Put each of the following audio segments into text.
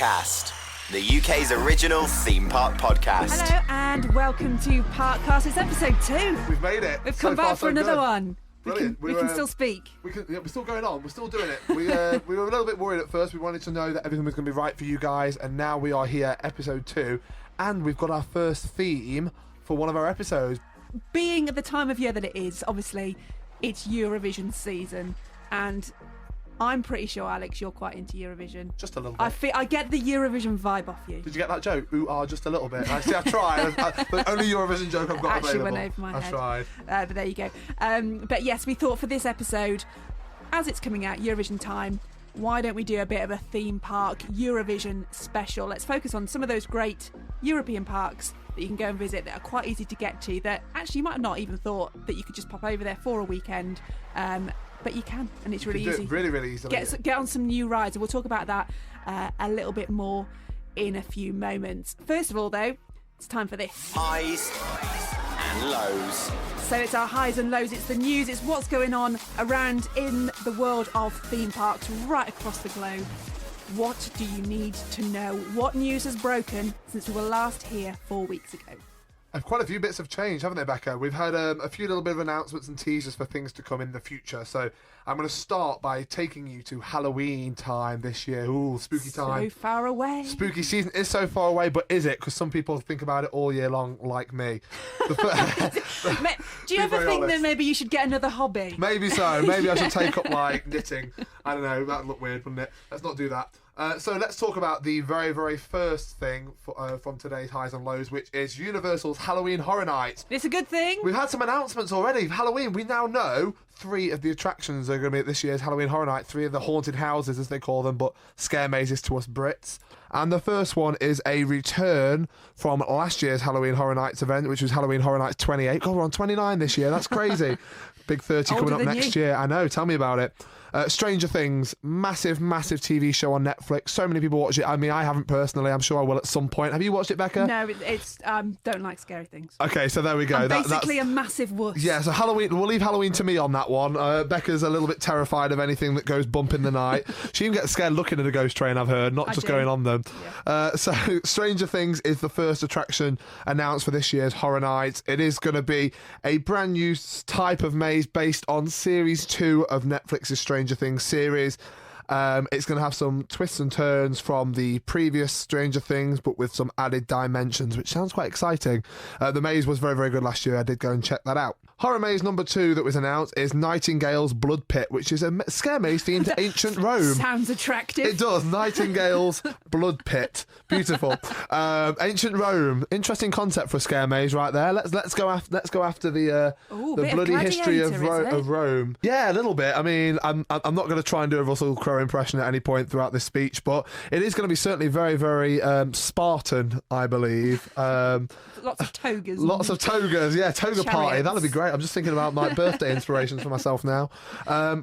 Parkcast, the UK's original theme park podcast. Hello and welcome to Parkcast. It's episode 2. We've made it. We've come back for another one. Brilliant. We can still speak. We're still going on. We're still doing it. We were a little bit worried at first. We wanted to know that everything was going to be right for you guys, and now we are here, episode 2, and we've got our first theme for one of our episodes. Being at the time of year that it is, obviously, it's Eurovision season, and I'm pretty sure, Alex, you're quite into Eurovision. Just a little bit. I get the Eurovision vibe off you. Did you get that joke? Just a little bit. I tried. The only Eurovision joke I've got Actually available. went over my head. I tried. But there you go. But yes, we thought for this episode, as it's coming out, Eurovision time, why don't we do a bit of a theme park Eurovision special? Let's focus on some of those great European parks that you can go and visit that are quite easy to get to, that actually you might have not even thought that you could just pop over there for a weekend. But you can, and it's really easy. Really, really easy. Get on some new rides, and we'll talk about that a little bit more in a few moments. First of all, though, it's time for this. Highs and lows. So it's our highs and lows, it's the news, it's what's going on around in the world of theme parks right across the globe. What do you need to know? What news has broken since we were last here 4 weeks ago? Quite a few bits have changed, haven't they, Becca? We've had a few little bit of announcements and teasers for things to come in the future. So I'm going to start by taking you to Halloween time this year. Ooh, spooky time. So far away. Spooky season is so far away, but is it? Because some people think about it all year long, like me. Do you ever think that maybe you should get another hobby? Maybe so. Maybe I should take up, like, knitting. I don't know. That'd look weird, wouldn't it? Let's not do that. So let's talk about the very, very first thing from today's highs and lows, which is Universal's Halloween Horror Nights. It's a good thing. We've had some announcements already. Halloween, we now know 3 of the attractions are going to be at this year's Halloween Horror Night. 3 of the haunted houses, as they call them, but scare mazes to us Brits. And the first one is a return from last year's Halloween Horror Nights event, which was Halloween Horror Nights 28. God, we're on 29 this year. That's crazy. Big 30 coming up next year. I know. Tell me about it. Stranger Things, massive, massive TV show on Netflix. So many people watch it. I mean, I haven't personally. I'm sure I will at some point. Have you watched it, Becca? No, it's don't like scary things. Okay, so there we go. I'm basically a massive wuss. Yeah, so Halloween, we'll leave Halloween to me on that one. Becca's a little bit terrified of anything that goes bump in the night. She even gets scared looking at a ghost train, I've heard, not just going on them. Yeah. So Stranger Things is the first attraction announced for this year's Horror Nights. It is going to be a brand new type of maze based on Series 2 of Netflix's Stranger Things series. It's going to have some twists and turns from the previous Stranger Things, but with some added dimensions, which sounds quite exciting. The maze was very, very good last year. I did go and check that out. Horror maze number 2 that was announced is Nightingale's Blood Pit, which is a scare maze themed to ancient Rome. Sounds attractive. It does. Nightingale's Blood Pit. Beautiful. Ancient Rome. Interesting concept for a scare maze right there. Let's go after the bloody history of Rome. Yeah, a little bit. I mean, I'm not going to try and do a Russell Crowe impression at any point throughout this speech, but it is going to be certainly very, very Spartan, I believe. Lots of togas. Lots of togas, yeah, toga chariots. party. That'd be great. I'm just thinking about my birthday inspirations for myself now.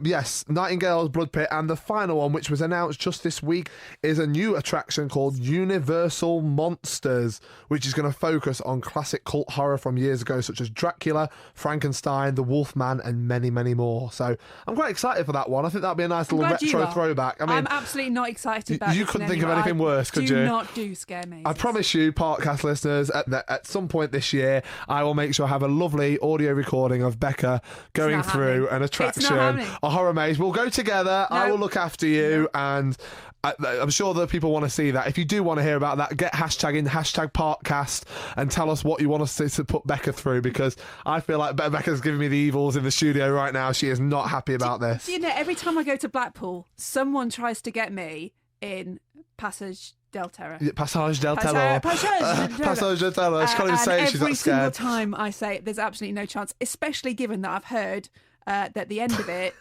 Yes, Nightingale's Blood Pit. And the final one, which was announced just this week, is a new attraction called Universal Monsters, which is going to focus on classic cult horror from years ago, such as Dracula, Frankenstein, The Wolfman, and many, many more. So I'm quite excited for that one. I think that'd be a nice little retro throwback. I mean, I'm absolutely not excited about it. You couldn't think of anything worse, could you? Do not do scare mazes. I promise you, Parkcast listeners, at some point this year, I will make sure I have a lovely audio recording of Becca going through an attraction, a horror maze. We'll go together. No. I will look after you, and I'm sure that people want to see that. If you do want to hear about that, get hashtagging #Parkcast and tell us what you want us to put Becca through, because I feel like Becca's giving me the evils in the studio right now. She is not happy about this. You know, every time I go to Blackpool, someone tries to get me in Passage del Terror. Passage del Terror. Passage del Terror. She can't even say it. She's not scared. Every single time I say it, there's absolutely no chance, especially given that I've heard that at the end of it,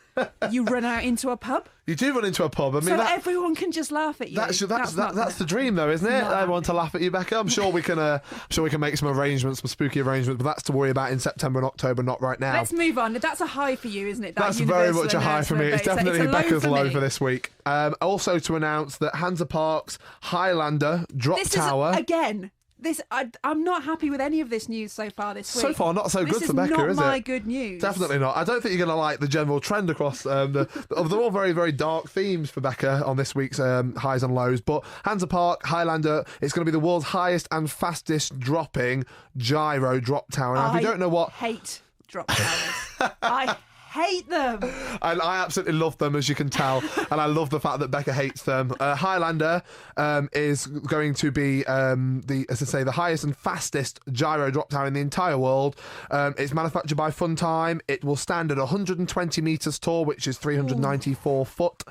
you run out into a pub. You do run into a pub. I mean, so everyone can just laugh at you. That's the dream, though, isn't it? Everyone to laugh at you, Becca. I'm sure we can. Make some arrangements, some spooky arrangements, but that's to worry about in September and October, not right now. Let's move on. That's a high for you, isn't it? That's very much a high for me. It's definitely Becca's low for this week. Also to announce that Hansa Park's Highlander Drop Tower. I'm not happy with any of this news so far this week. So far, not so good for Becca, is it? This is not my good news. Definitely not. I don't think you're going to like the general trend across they're all very, very dark themes for Becca on this week's highs and lows. But Hansa Park, Highlander, it's going to be the world's highest and fastest dropping gyro drop tower. Now, if you don't know what... I hate drop towers. I hate them. I absolutely love them, as you can tell, and I love the fact that Becca hates them. Highlander is going to be the highest and fastest gyro drop tower in the entire world. It's manufactured by Funtime. It will stand at 120 metres tall, which is 394 foot.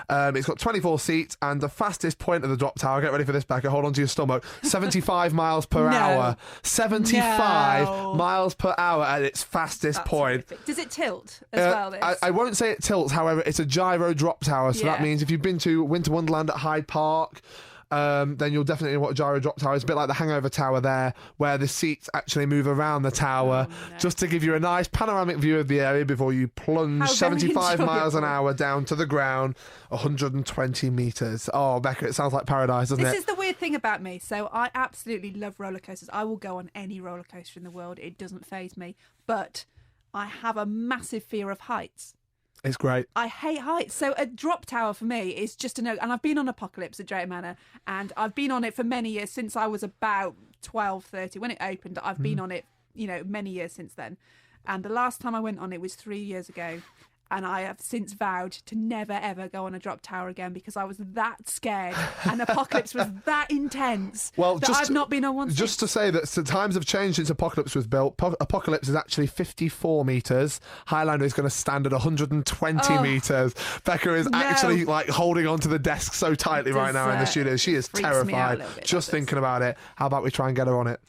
It's got 24 seats, and the fastest point of the drop tower, get ready for this, Becca, hold on to your stomach, 75 miles per hour. 75 miles per hour at its fastest point. Horrific. Does it tilt? As well, I won't say it tilts, however, it's a gyro drop tower, so that means if you've been to Winter Wonderland at Hyde Park, then you'll definitely know what a gyro drop tower is. A bit like the Hangover Tower there, where the seats actually move around the tower, just to give you a nice panoramic view of the area before you plunge 75 miles an hour down to the ground, 120 metres. Oh, Becca, it sounds like paradise, doesn't it? This is the weird thing about me. So I absolutely love roller coasters. I will go on any roller coaster in the world. It doesn't faze me. But I have a massive fear of heights. It's great. I hate heights. So a drop tower for me is just a no. And I've been on Apocalypse at Drayton Manor, and I've been on it for many years, since I was about 12, 30. When it opened, I've been on it, many years since then. And the last time I went on it was 3 years ago. And I have since vowed to never, ever go on a drop tower again, because I was that scared and Apocalypse was that intense that I've not been on one since. Just to say that times have changed since Apocalypse was built. Apocalypse is actually 54 metres. Highlander is going to stand at 120 metres. Becca is actually holding onto the desk so tightly right now in the studio. She is terrified just thinking about it. How about we try and get her on it?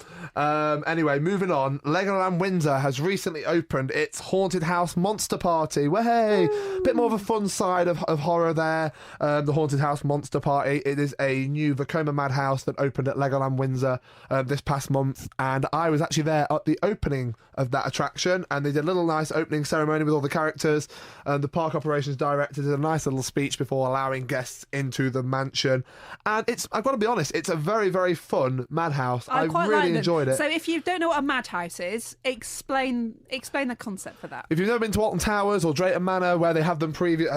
Anyway, moving on. Legoland Windsor has recently opened its Haunted House Monster Party. Hey, a bit more of a fun side of horror there. The Haunted House Monster Party. It is a new Vekoma Madhouse that opened at Legoland Windsor this past month, and I was actually there at the opening of that attraction, and they did a little nice opening ceremony with all the characters. The park operations director did a nice little speech before allowing guests into the mansion, and I've got to be honest, it's a very, very fun madhouse. I really enjoyed it. So if you don't know what a madhouse is, explain the concept for that. If you've never been to Alton Towers or Drayton Manor, where they have them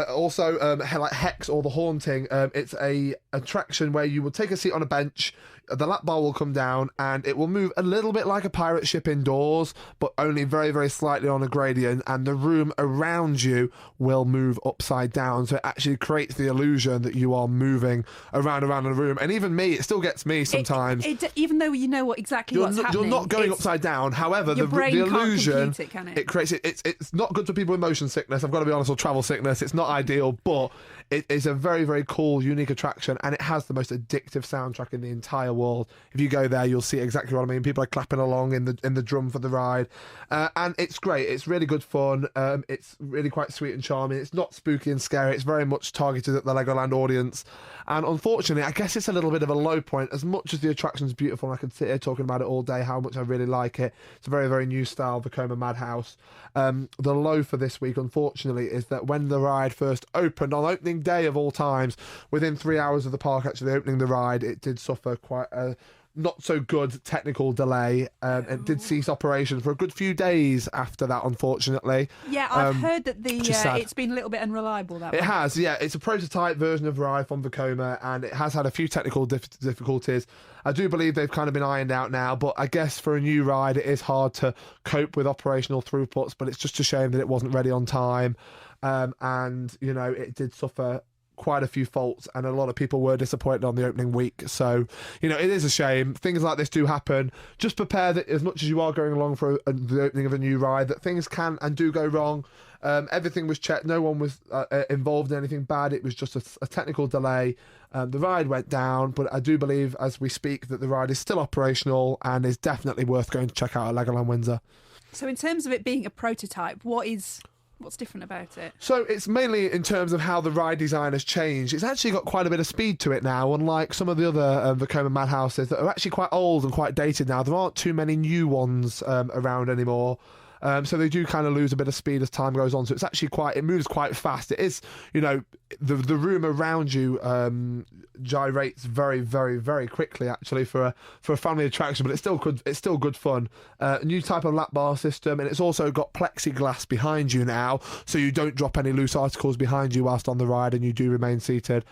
also like Hex or The Haunting, it's a attraction where you will take a seat on a bench, the lap bar will come down, and it will move a little bit like a pirate ship indoors, but only very, very slightly on a gradient, and the room around you will move upside down, so it actually creates the illusion that you are moving around the room. And even me, it still gets me sometimes. Even though you know what's happening, you're not going upside down. However, the illusion it creates it's not good for people with motion sickness, I've got to be honest, or travel sickness. It's not ideal, but it is a very, very cool, unique attraction, and it has the most addictive soundtrack in the entire world. If you go there, you'll see exactly what I mean. People are clapping along in the drum for the ride, and it's great. It's really good fun. It's really quite sweet and charming. It's not spooky and scary. It's very much targeted at the Legoland audience, and unfortunately, I guess it's a little bit of a low point. As much as the attraction's beautiful, and I could sit here talking about it all day, how much I really like it. It's a very, very new style Vekoma Madhouse. The low for this week, unfortunately, is that when the ride first opened on opening day of all times, within 3 hours of the park actually opening the ride, it did suffer quite a not so good technical delay, and it did cease operation for a good few days after that, unfortunately. Yeah, I've heard that it's been a little bit unreliable, that it one. has, yeah. It's a prototype version of ride from Vekoma, and it has had a few technical difficulties. I do believe they've kind of been ironed out now, but I guess for a new ride it is hard to cope with operational throughputs, but it's just a shame that it wasn't ready on time, and it did suffer quite a few faults, and a lot of people were disappointed on the opening week. So it is a shame. Things like this do happen. Just prepare that as much as you are going along for the opening of a new ride, that things can and do go wrong. Everything was checked. No one was involved in anything bad. It was just a technical delay. The ride went down, but I do believe as we speak that the ride is still operational and is definitely worth going to check out at Legoland Windsor. So in terms of it being a prototype, what's different about it? So it's mainly in terms of how the ride design has changed. It's actually got quite a bit of speed to it now, unlike some of the other Vekoma Madhouses that are actually quite old and quite dated now. There aren't too many new ones around anymore. So they do kind of lose a bit of speed as time goes on. So it's actually it moves quite fast. It is, the room around you gyrates very, very, very quickly. Actually, for a family attraction, but it's still good. It's still good fun. New type of lap bar system, and it's also got plexiglass behind you now, so you don't drop any loose articles behind you whilst on the ride, and you do remain seated.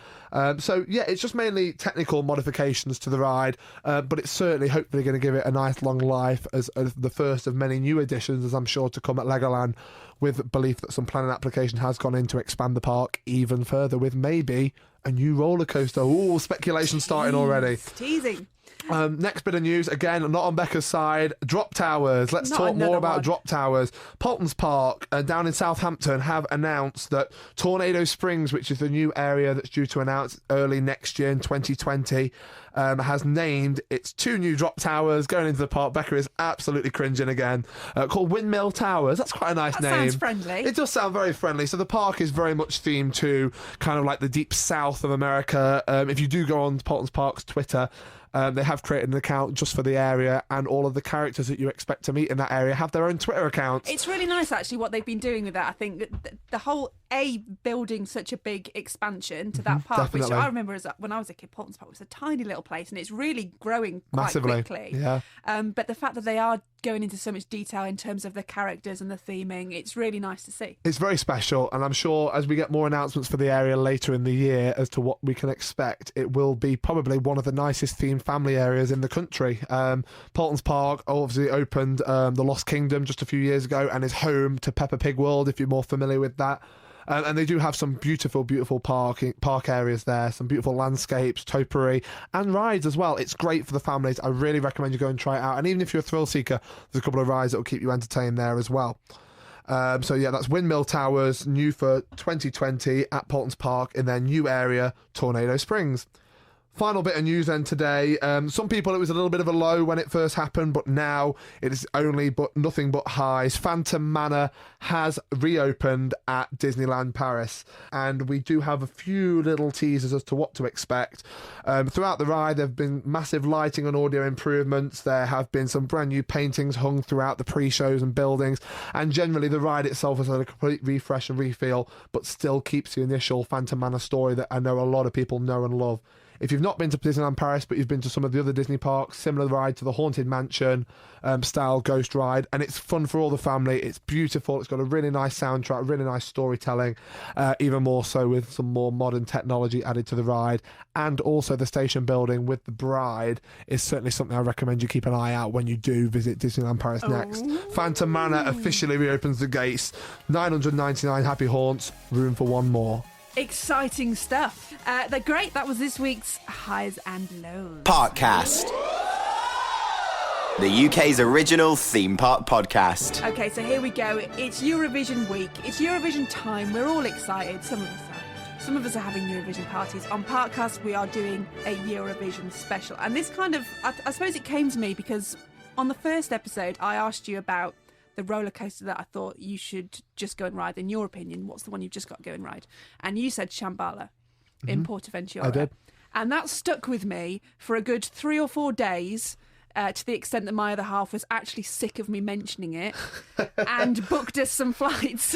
So yeah, it's just mainly technical modifications to the ride, but it's certainly hopefully going to give it a nice long life as the first of many new additions, as I'm sure to come at Legoland, with belief that some planning application has gone in to expand the park even further with maybe a new roller coaster. Ooh, speculation starting already. Teasing. Next bit of news, again, not on Becca's side, drop towers. Let's talk more about drop towers. Paulton's Park down in Southampton have announced that Tornado Springs, which is the new area that's due to announce early next year in 2020, has named its 2 new drop towers going into the park. Becca is absolutely cringing again. Called Windmill Towers. That's quite a nice name. Sounds friendly. It does sound very friendly. So the park is very much themed to kind of like the deep south of America. If you do go on Paulton's Park's Twitter, they have created an account just for the area, and all of the characters that you expect to meet in that area have their own Twitter accounts. It's really nice, actually, what they've been doing with that. I think that the whole building such a big expansion to that park, definitely. which I remember when I was a kid, Paulton's Park was a tiny little place, and it's really growing quite Massively. quickly. Yeah. But the fact that they are going into so much detail in terms of the characters and the theming, it's really nice to see. It's very special, and I'm sure as we get more announcements for the area later in the year as to what we can expect, it will be probably one of the nicest themed family areas in the country. Paulton's Park obviously opened the Lost Kingdom just a few years ago and is home to Peppa Pig World, if you're more familiar with that. And they do have some beautiful, beautiful park areas there, some beautiful landscapes, topiary, and rides as well. It's great for the families. I really recommend you go and try it out. And even if you're a thrill seeker, there's a couple of rides that will keep you entertained there as well. So yeah, that's Windmill Towers, new for 2020 at Paulton's Park in their new area, Tornado Springs. Final bit of news then today. Some people, it was a little bit of a low when it first happened, but now it is nothing but highs. Phantom Manor has reopened at Disneyland Paris, and we do have a few little teasers as to what to expect. Throughout the ride, there have been massive lighting and audio improvements. There have been some brand new paintings hung throughout the pre-shows and buildings, and generally the ride itself has had a complete refresh and refeel, but still keeps the initial Phantom Manor story that I know a lot of people know and love. If you've not been to Disneyland Paris, but you've been to some of the other Disney parks, similar ride to the Haunted Mansion style ghost ride, and it's fun for all the family. It's beautiful. It's got a really nice soundtrack, really nice storytelling, even more so with some more modern technology added to the ride. And also the station building with the bride is certainly something I recommend you keep an eye out when you do visit Disneyland Paris next. Phantom Manor officially reopens the gates. 999 happy haunts, room for one more. Exciting stuff. They're great. That was this week's Highs and Lows. Parkcast, the UK's original theme park podcast. Okay, so here we go. It's Eurovision week. It's Eurovision time. We're all excited. Some of us are. Some of us are having Eurovision parties. On Parkcast, we are doing a Eurovision special. And this kind of, I suppose it came to me because on the first episode, I asked you about the roller coaster that I thought you should just go and ride. In your opinion, what's the one you've just got to go and ride? And you said Shambhala in Portaventura. I did. And that stuck with me for a good 3 or 4 days, to the extent that my other half was actually sick of me mentioning it and booked us some flights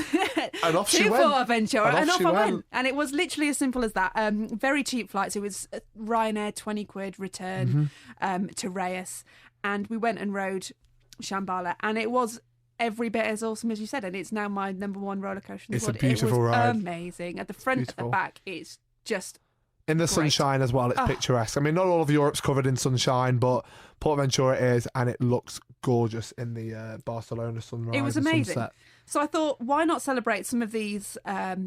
And off to she went. Portaventura. And off she I went. went. And it was literally as simple as that. Very cheap flights. It was Ryanair, 20 quid return to Reyes. And we went and rode Shambhala. And it was every bit as awesome as you said, and it's now my number one roller coaster in the It's a world. beautiful it was ride. Amazing. At the front, at the Beautiful. back, it's just In the great. sunshine as well, it's picturesque. I mean, not all of Europe's covered in sunshine, but Portaventura is, and it looks gorgeous in the Barcelona sunrise. It was and amazing. sunset. So I thought, why not celebrate some of these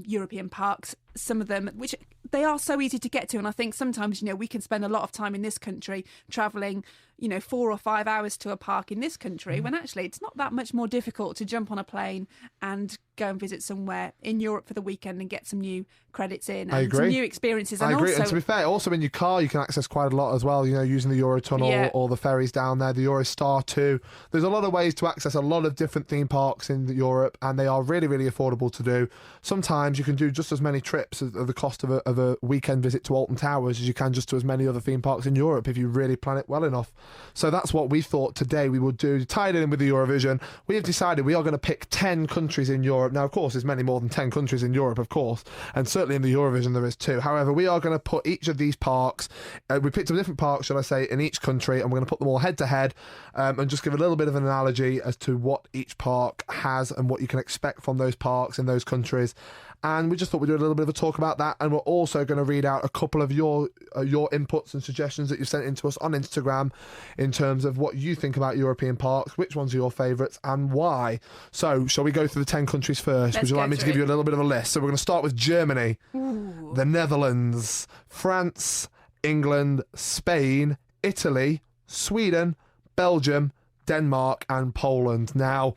European parks, some of them, which they are so easy to get to. And I think sometimes, we can spend a lot of time in this country travelling, 4 or 5 hours to a park in this country, when actually it's not that much more difficult to jump on a plane and go and visit somewhere in Europe for the weekend and get some new credits in and some new experiences. And I agree. Also, And to be fair, also in your car, you can access quite a lot as well, using the Eurotunnel or the ferries down there, the Eurostar too. There's a lot of ways to access a lot of different theme parks in Europe, and they are really, really affordable to do. Sometimes you can do just as many trips at the cost of of a weekend visit to Alton Towers as you can just to as many other theme parks in Europe if you really plan it well enough. So that's what we thought today we would do. Tied in with the Eurovision, we have decided we are going to pick 10 countries in Europe. Now, of course, there's many more than 10 countries in Europe, of course, and certainly in the Eurovision there is too. However, we are going to put each of these parks, we picked up different parks, shall I say, in each country, and we're going to put them all head to head and just give a little bit of an analogy as to what each park has and what you can expect from those parks in those countries. And we just thought we'd do a little bit of a talk about that, and we're also going to read out a couple of your inputs and suggestions that you've sent in to us on Instagram in terms of what you think about European parks, which ones are your favourites and why. So shall we go through the 10 countries first? Would you like me to give you a little bit of a list? So we're going to start with Germany, the Netherlands, France, England, Spain, Italy, Sweden, Belgium, Denmark and Poland. Now,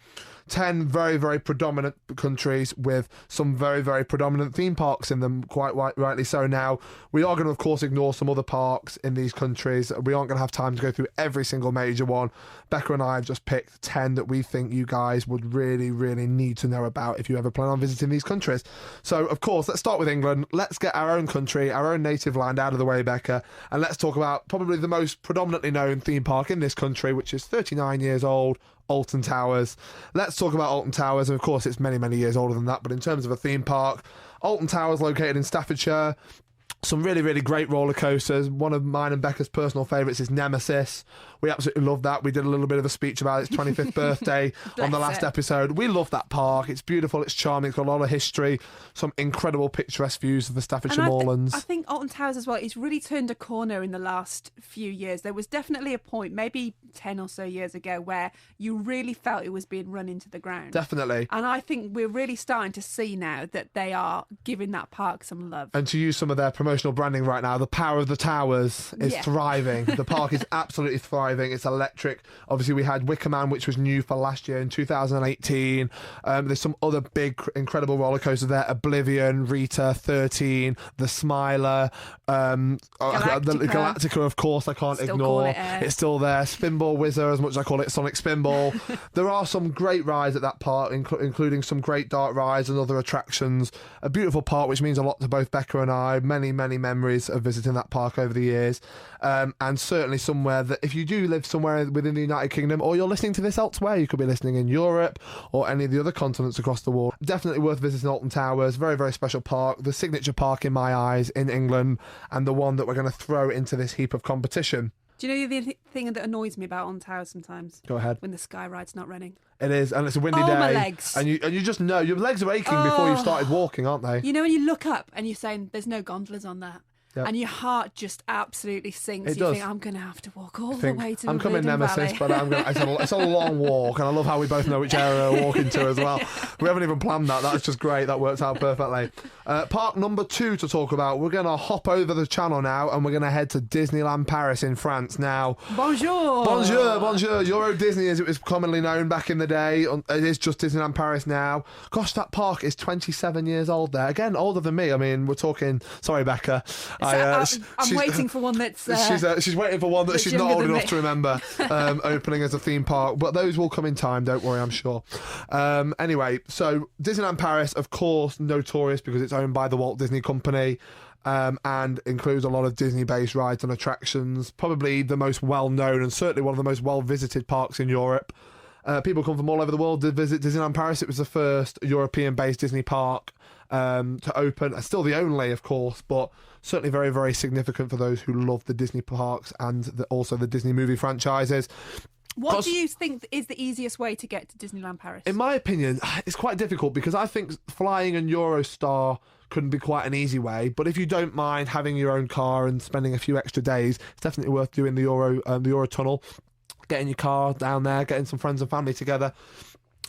10 very, very predominant countries with some very, very predominant theme parks in them, quite rightly so. Now, we are going to, of course, ignore some other parks in these countries. We aren't going to have time to go through every single major one. Becca and I have just picked 10 that we think you guys would really, really need to know about if you ever plan on visiting these countries. So, of course, let's start with England. Let's get our own country, our own native land out of the way, Becca, and let's talk about probably the most predominantly known theme park in this country, which is 39 years old, Alton Towers. Let's talk about Alton Towers, and of course it's many, many years older than that, but in terms of a theme park, Alton Towers located in Staffordshire. Some really, really great roller coasters. One of mine and Becca's personal favourites is Nemesis. We absolutely love that. We did a little bit of a speech about its 25th birthday on the last episode. We love that park. It's beautiful, it's charming, it's got a lot of history, some incredible picturesque views of the Staffordshire moorlands. I think Alton Towers as well, it's really turned a corner in the last few years. There was definitely a point, maybe 10 or so years ago, where you really felt it was being run into the ground. Definitely. And I think we're really starting to see now that they are giving that park some love. And to use some of their promotional branding right now, the power of the towers is thriving. The park is absolutely thriving. It's electric. Obviously, we had Wicker Man, which was new for last year in 2018. There's some other big, incredible roller coasters there. Oblivion, Rita, 13, the Smiler, Galactica, of course, I can't ignore. It's still there. Spinball Whizzer, as much as I call it Sonic Spinball. There are some great rides at that park, including some great dark rides and other attractions. A beautiful park, which means a lot to both Becca and I. Many, many memories of visiting that park over the years. And certainly somewhere that if you do live somewhere within the United Kingdom, or you're listening to this elsewhere, you could be listening in Europe or any of the other continents across the world, definitely worth visiting Alton Towers. Very, very special park, the signature park in my eyes in England, and the one that we're going to throw into this heap of competition. Do you know the thing that annoys me about Alton Towers sometimes? Go ahead. When the Sky Ride's not running. It is, and it's a windy day. My legs. And you just know your legs are aching before you've started walking, aren't they? You know when you look up and you're saying there's no gondolas on that. Yep. And your heart just absolutely sinks. It you does. think, I'm going to have to walk all the way to I'm coming Nemesis, Valley. but it's a long walk, and I love how we both know which area we're walking to as well. We haven't even planned that. That's just great. That works out perfectly. Park number 2 to talk about. We're going to hop over the channel now, and we're going to head to Disneyland Paris in France now. Bonjour. Bonjour. Euro Disney, as it was commonly known back in the day. It is just Disneyland Paris now. Gosh, that park is 27 years old there. Again, older than me. I mean, we're talking... Sorry, Becca. I'm waiting for one that's... she's waiting for one that she's not old enough to remember opening as a theme park. But those will come in time, don't worry, I'm sure. Anyway, so Disneyland Paris, of course, notorious because it's owned by the Walt Disney Company. And includes a lot of Disney-based rides and attractions. Probably the most well-known and certainly one of the most well-visited parks in Europe. People come from all over the world to visit Disneyland Paris. It was the first European-based Disney park to open. Still the only, of course, but certainly very, very significant for those who love the Disney parks and also the Disney movie franchises. What do you think is the easiest way to get to Disneyland Paris? In my opinion, it's quite difficult because I think flying in Eurostar couldn't be quite an easy way. But if you don't mind having your own car and spending a few extra days, it's definitely worth doing the Eurotunnel, getting your car down there, getting some friends and family together.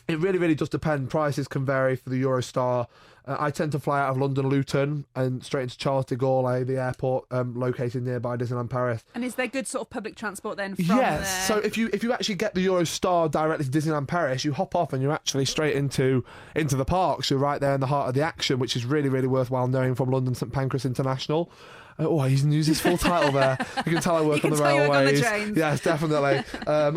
It really, really does depend. Prices can vary for the Eurostar. I tend to fly out of London Luton and straight into Charles de Gaulle, the airport located nearby Disneyland Paris. And is there good sort of public transport then from Yes, so if you actually get the Eurostar directly to Disneyland Paris, you hop off and you're actually straight into the parks. You're right there in the heart of the action, which is really, really worthwhile knowing from London St Pancras International. He's used his full title there. You can tell I work on the railways. Yes, definitely.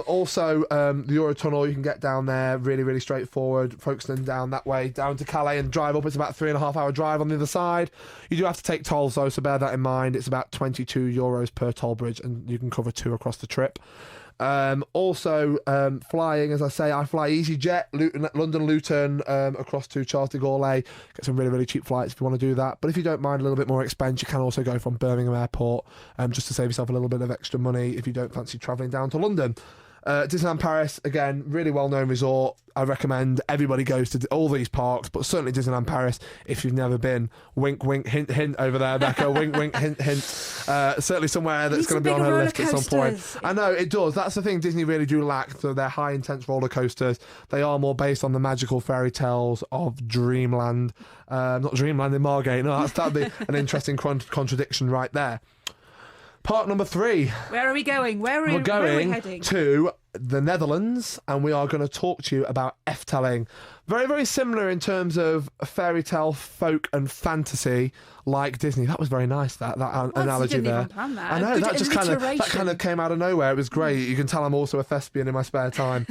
Also, the Eurotunnel, you can get down there really, really straightforward. Folkestone down that way, down to Calais and drive up. It's about a 3.5 hour drive on the other side. You do have to take tolls though, so bear that in mind. It's about €22 per toll bridge, and you can cover 2 across the trip. Also, flying, as I say, I fly EasyJet, London Luton, across to Charles de Gaulle. Get some really, really cheap flights if you want to do that. But if you don't mind a little bit more expense, you can also go from Birmingham Airport, just to save yourself a little bit of extra money if you don't fancy travelling down to London. Disneyland Paris, again, really well-known resort. I recommend everybody goes to all these parks, but certainly Disneyland Paris if you've never been. Wink, wink, hint, hint over there, Becca. Wink, wink, hint, hint. Certainly somewhere that's going to be on her list at some point. I know, it does. That's the thing Disney really do lack. So they're high, intense roller coasters. They are more based on the magical fairy tales of Dreamland. Not Dreamland in Margate. No, that'd be an interesting contradiction right there. Park number 3. Where are we going? Where are we heading? To the Netherlands, and we are going to talk to you about Efteling. Very, very similar in terms of fairy tale, folk and fantasy, like Disney. That was very nice, that analogy there. Even plan that. I know, that just kind of came out of nowhere. It was great. You can tell I'm also a thespian in my spare time.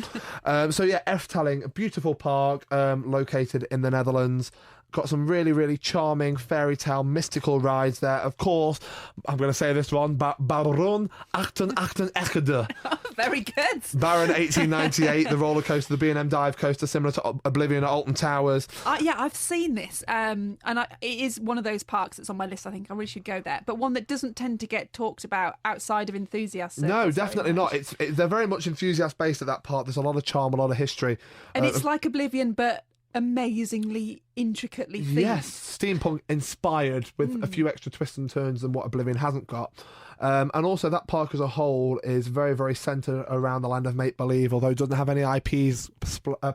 Efteling, a beautiful park located in the Netherlands. Got some really, really charming fairy tale mystical rides there. Of course, I'm going to say this one, Baron 88 Very good. Baron 1898, the roller coaster, the B&M dive coaster, similar to Oblivion at Alton Towers. I've seen this, and it is one of those parks that's on my list. I think I really should go there, but one that doesn't tend to get talked about outside of enthusiasts. No, definitely not. They're very much enthusiast based at that park. There's a lot of charm, a lot of history, and it's like Oblivion, but amazingly intricately themed. Yes, steampunk inspired with a few extra twists and turns than what Oblivion hasn't got. And also that park as a whole is very, very centred around the land of make-believe, although it doesn't have any IPs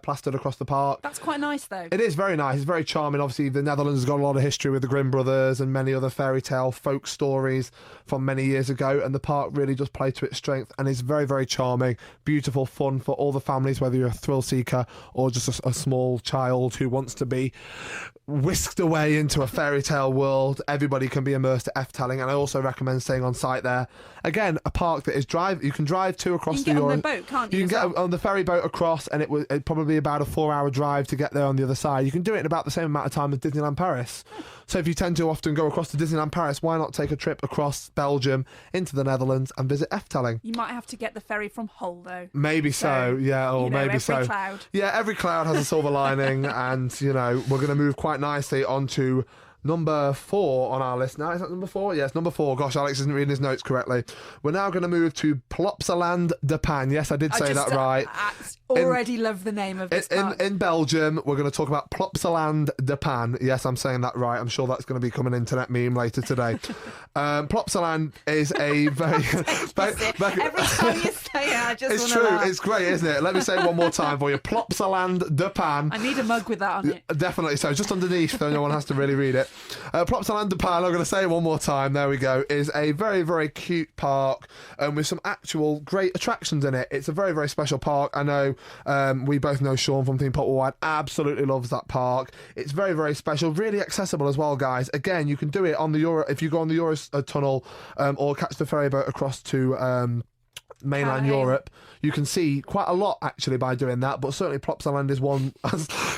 plastered across the park. That's quite nice, though. It is very nice. It's very charming. Obviously, the Netherlands has got a lot of history with the Grimm brothers and many other fairy tale folk stories from many years ago, and the park really does play to its strength and is very, very charming, beautiful, fun for all the families, whether you're a thrill seeker or just a small child who wants to be whisked away into a fairy tale world. Everybody can be immersed at Efteling, and I also recommend staying on site there. Again, a park that is you can drive to across the Euro. You can get on the boat, can't you? You can get on the ferry boat across, and it'd probably about a 4-hour drive to get there on the other side. You can do it in about the same amount of time as Disneyland Paris. So if you tend to often go across to Disneyland Paris, why not take a trip across Belgium into the Netherlands and visit Efteling? You might have to get the ferry from Hull, though. Maybe so, yeah, or maybe every cloud. Yeah, every cloud has a silver lining, and we're going to move quite nicely onto number 4 on our list now. Is that number 4? Yes, number 4. Gosh, Alex isn't reading his notes correctly. We're now going to move to Plopsaland de Pan. Yes, I did say that right. I already love the name of this park. In Belgium, we're going to talk about Plopsaland de Pan. Yes, I'm saying that right. I'm sure that's going to become an internet meme later today. Plopsaland is a very... Every time you say it, I just It's want to true. laugh. It's great, isn't it? Let me say it one more time for you. Plopsaland de Pan. I need a mug with that on it. Definitely so. Just underneath, so no one has to really read it. Plopsaland de Pan, I'm going to say it one more time, there we go, is a very, very cute park with some actual great attractions in it. It's a very, very special park. I know we both know Sean from Theme Park Worldwide absolutely loves that park. It's very, very special, really accessible as well, guys. Again, you can do it on the Euro, if you go on the Euro tunnel or catch the ferry boat across to mainland Europe. You can see quite a lot actually by doing that, but certainly Plopsaland is one.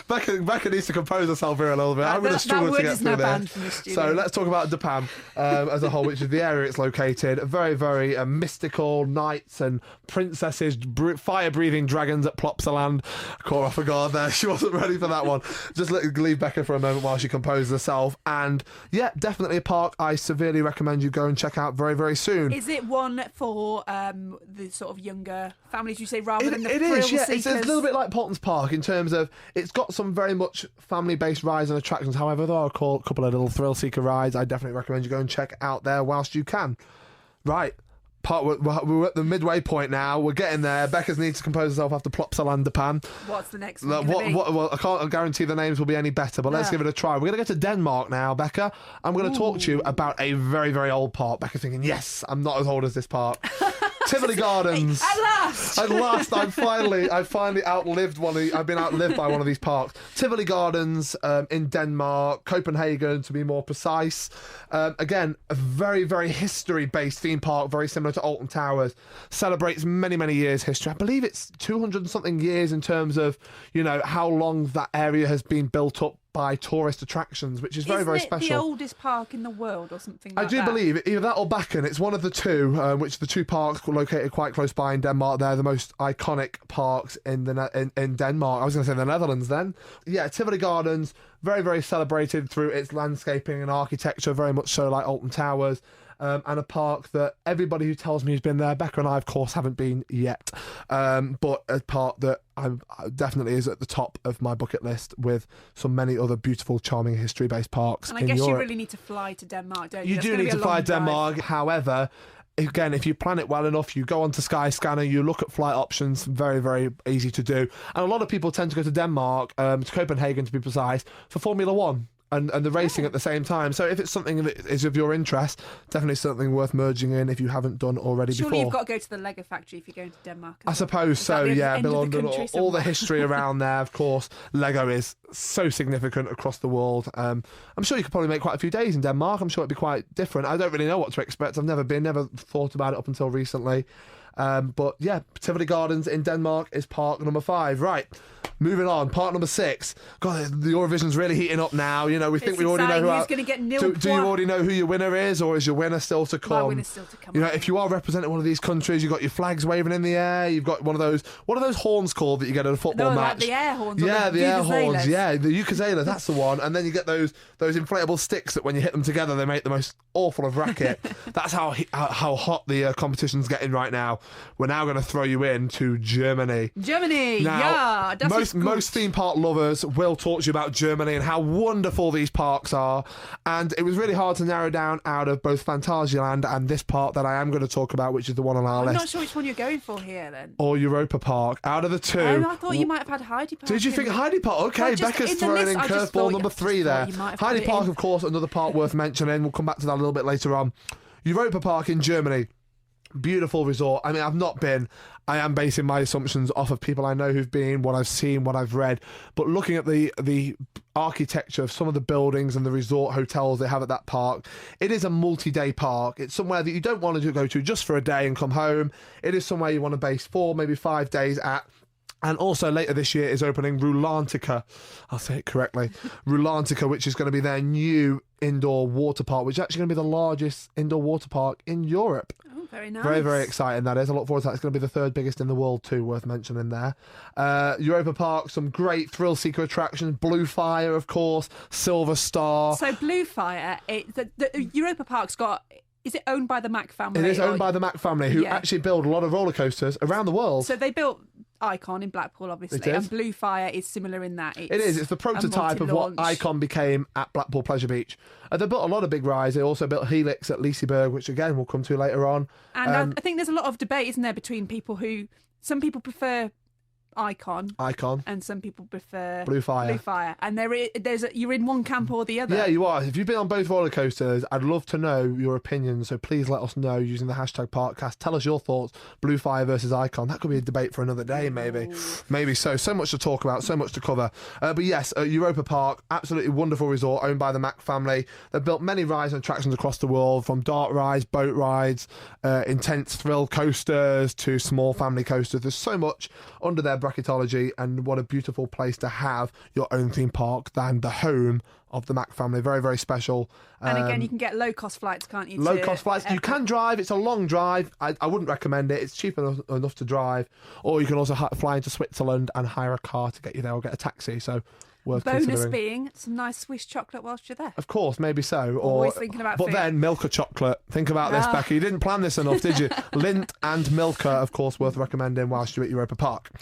Becca needs to compose herself here a little bit. I'm going to struggle to get through this. So let's talk about Japan as a whole, which is the area it's located. Very, very mystical knights and princesses, fire-breathing dragons at Plopsaland. Caught off guard there. She wasn't ready for that one. Just leave Becca for a moment while she composes herself. And yeah, definitely a park I severely recommend you go and check out very, very soon. Is it one for the sort of younger families, you say, rather than the It thrill is, yeah. seekers? It's a little bit like Paulton's Park in terms of it's got some very much family-based rides and attractions. However, there are a couple of little thrill seeker rides. I definitely recommend you go and check out there whilst you can. Right. We're at the midway point now. We're getting there. Becca's needs to compose herself after Plopsaland de Pan. What's the next one gonna be? Well, I can't guarantee the names will be any better, but let's give it a try. We're going to go to Denmark now, Becca. I'm going to talk to you about a very, very old park. Becca's thinking, yes, I'm not as old as this park. Tivoli Gardens. At last! At last, I finally outlived I've been outlived by one of these parks. Tivoli Gardens in Denmark, Copenhagen to be more precise. Again, a very, very history-based theme park, very similar to Alton Towers. Celebrates many, many years history. I believe it's 200 and something years in terms of, how long that area has been built up by tourist attractions, which is very, very special. The oldest park in the world or something like that? I do believe either that or Bakken. It's one of the two, which the two parks were located quite close by in Denmark. They're the most iconic parks in Denmark. I was going to say the Netherlands then. Yeah, Tivoli Gardens, very, very celebrated through its landscaping and architecture, very much so like Alton Towers. And a park that everybody who tells me has been there, Becca and I, of course, haven't been yet. But a park that definitely is at the top of my bucket list with many other beautiful, charming, history-based parks in Europe. And I guess you really need to fly to Denmark, don't you? You do need to fly to Denmark. However, again, if you plan it well enough, you go onto Skyscanner, you look at flight options, very, very easy to do. And a lot of people tend to go to Denmark, to Copenhagen to be precise, for Formula One. And the racing at the same time. So if it's something that is of your interest, definitely something worth merging in if you haven't done already before. Surely you've got to go to the Lego factory if you're going to Denmark. I suppose so, yeah. London, all the history around there, of course. Lego is so significant across the world. I'm sure you could probably make quite a few days in Denmark. I'm sure it'd be quite different. I don't really know what to expect. I've never thought about it up until recently. But yeah, Tivoli Gardens in Denmark is park number 5. Right, moving on. Park number 6. God, the Eurovision's really heating up now. We think we already know who's going to get nil. Do you already know who your winner is, or is your winner still to come? My winner's still to come. If you are representing one of these countries, you've got your flags waving in the air. You've got one of those horns called that you get at a football match. Like the air horns. Yeah, the air horns. Yeah, the ukulele. That's the one. And then you get those inflatable sticks that when you hit them together, they make the most awful of racket. That's how hot the competition's getting right now. We're now going to throw you into Germany. Now, yeah. Most theme park lovers will talk to you about Germany and how wonderful these parks are. And it was really hard to narrow down out of both Phantasialand and this park that I am going to talk about, which is the one on our list. I'm not sure which one you're going for here, then. Or Europa Park. Out of the two. Oh, I thought you might have had Heidi Park. Did you think Heidi Park? Okay, Becca's throwing in curveball number 3 there. Heidi Park, of course, another park worth mentioning. We'll come back to that a little bit later on. Europa Park in Germany. Beautiful resort. I mean, I've not been. I am basing my assumptions off of people I know who've been, what I've seen, what I've read. But looking at the architecture of some of the buildings and the resort hotels they have at that park, it is a multi-day park. It's somewhere that you don't want to go to just for a day and come home. It is somewhere you want to base 4, maybe 5 days at. And also later this year is opening Rulantica. I'll say it correctly. Rulantica, which is going to be their new indoor water park, which is actually going to be the largest indoor water park in Europe. Oh, very nice. Very, very exciting that is. I look forward to that. It's going to be the 3rd biggest in the world too, worth mentioning there. Europa Park, some great thrill-seeker attractions. Blue Fire, of course. Silver Star. So Blue Fire, the Europa Park's got... Is it owned by the Mack family? It is owned by the Mack family, who actually build a lot of roller coasters around the world. So they built Icon in Blackpool, obviously, and Blue Fire is similar in that. It's the prototype of what Icon became at Blackpool Pleasure Beach. They built a lot of big rides. They also built Helix at Liseberg, which again we'll come to later on. And I think there's a lot of debate, isn't there, between people who... Some people prefer Icon, and some people prefer Blue Fire. And you're in one camp or the other. Yeah, you are. If you've been on both roller coasters, I'd love to know your opinion. So please let us know using the hashtag Parkcast. Tell us your thoughts. Blue Fire versus Icon. That could be a debate for another day, maybe. Maybe so. So much to talk about. So much to cover. But yes, Europa Park, absolutely wonderful resort owned by the Mack family. They've built many rides and attractions across the world, from dark rides, boat rides, intense thrill coasters to small family coasters. There's so much under their bracketology, and what a beautiful place to have your own theme park than the home of the Mack family. Very, very special. And again, you can get low-cost flights, can't you? Low-cost flights. You can drive. It's a long drive. I wouldn't recommend it. It's cheap enough to drive. Or you can also fly into Switzerland and hire a car to get you there, or get a taxi. So worth bonus considering. Being some nice Swiss chocolate whilst you're there. Of course, maybe so. Always thinking about But food. then Milka chocolate. Think about this, Becky. You didn't plan this enough, did you? Lindt and Milka, of course, worth recommending whilst you're at Europa Park.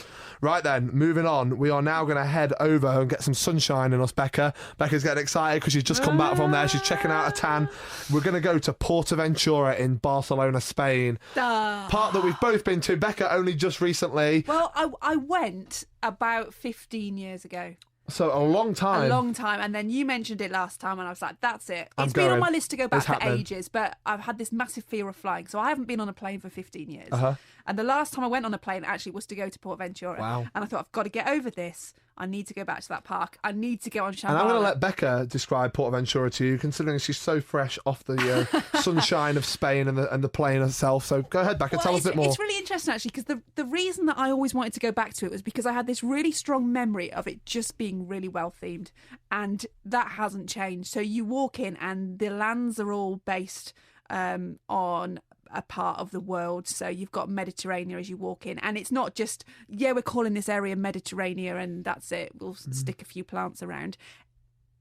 Right then, moving on. We are now going to head over and get some sunshine in us, Becca. Becca's getting excited because she's just come back from there. She's checking out a tan. We're going to go to Portaventura in Barcelona, Spain. Part that we've both been to. Becca only just recently. Well, I went about 15 years ago. So a long time. A long time. And then you mentioned it last time and I was like, that's it. I'm It's been on going. my list to go back It's for happening. ages, but I've had this massive fear of flying. So I haven't been on a plane for 15 years. Uh-huh. And the last time I went on a plane actually was to go to Port Ventura. Wow. And I thought, I've got to get over this. I need to go back to that park. I need to go on Shambhala. And I'm going to let Becca describe Portaventura to you, considering she's so fresh off the sunshine of Spain and the plane itself. So go ahead, Becca, tell us a bit more. It's really interesting, actually, because the reason that I always wanted to go back to it was because I had this really strong memory of it just being really well themed. And that hasn't changed. So you walk in and the lands are all based on a part of the world. So you've got Mediterranean as you walk in, and it's not just, we're calling this area Mediterranean and that's it, we'll stick a few plants around.